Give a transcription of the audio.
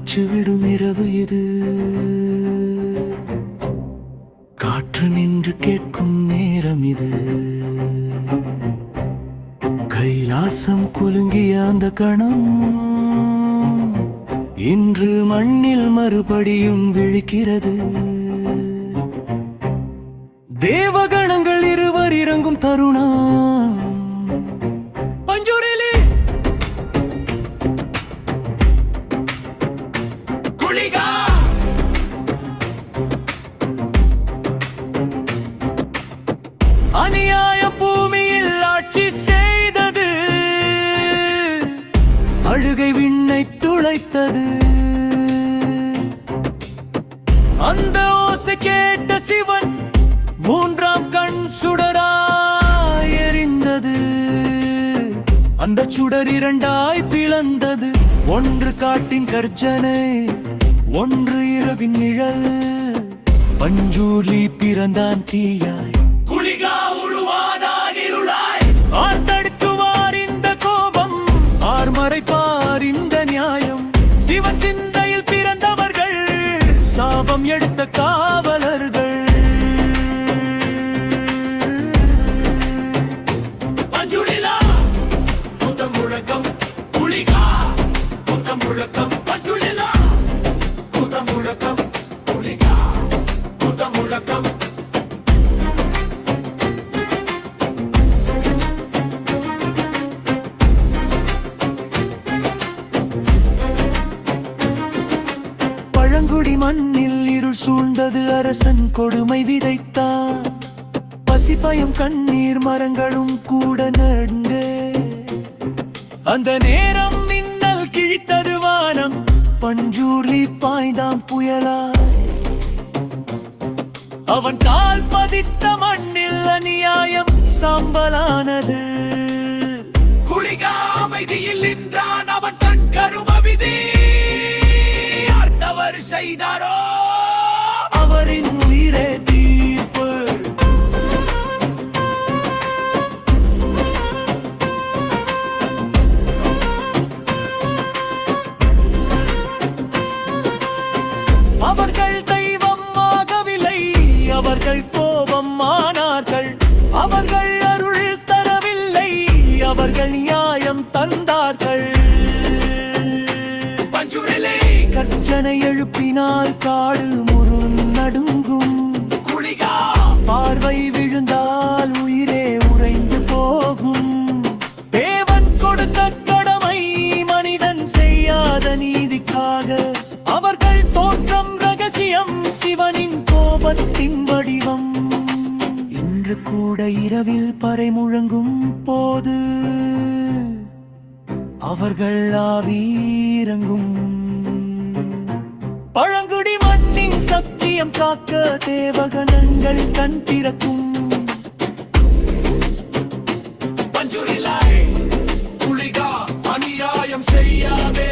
மூச்சு விடும் இரவு இது. காற்று நின்று கேட்கும் நேரம் இது. கைலாசம் குலுங்கிய அந்த கணம் இன்று மண்ணில் மறுபடியும் விழிக்கிறது. தேவகணங்கள் இருவர் இறங்கும் தருணம். பஞ்சூரிலே குளிகா அநியாய பூமியில் ஆட்சி செய்தது. அழுகை விண்ணை துளைத்தது. அந்த ஓசை கேட்ட சிவன் மூன்றாம் கண் சுடராய் எரிந்தது. அந்த சுடர் இரண்டாய் பிளந்தது. ஒன்று காட்டின் கர்ஜனை, ஒன்று இரவின் நிழல். பஞ்சூர்லி பிறந்தான் தீயாய், குளிகா உருவானான் இருளாய். ஆர்த்தடுக்குவார் இந்த கோபம், ஆர்மறைப்பார் இந்த நியாயம். சிவன் சிந்தையில் பிறந்தவர்கள், சாபம் எடுத்த காவலர்கள். பழங்குடி மண்ணில் இருள் சூழ்ந்தது. அரசன் கொடுமை விதைத்தான். பசி பயம் கண்ணீர் மரங்களும் கூட நடுங்க. அந்த நேரம் மின்னல் கிழித்தது வானம். பஞ்சூர்லி பாய்ந்தாம் புயலாய். அவன் கால் பதித்த மண்ணில் அநியாயம் சாம்பலானது. குளிகா அமைதியில் நின்றான். அவன் தன் கரும விதி தவறு செய்தாரோ அவரின் உயிரே தீர்ப்பு. அவர்கள் தெய்வம் ஆகவில்லை, அவர்கள் கோபம் ஆனார்கள். அவர்கள் அருள் தரவில்லை, அவர்கள் நியாயம் தந்தார்கள். பஞ்சூரிலே கர்ஜனை எழுப்பினால் காடு முருநடுங்கும். குளிகா பார்வை விழுந்தால் உயிரே உறைந்து போகும். தேவன் கொடுத்த கடமை மனிதன் செய்யாத நீதிக்காக. அவர்கள் தோற்றம் ரகசியம், சிவனின் கோபத்தின் வடிவம். இன்று கூட இரவில் பறை முழங்கும் போது அவர்கள் ஆவீரங்கும். பழங்குடி மண்ணின் சத்தியம் காக்க தேவகணங்கள் கண் திறக்கும். பஞ்சூரிலே குளிகா அநியாயம் செய்யாதே.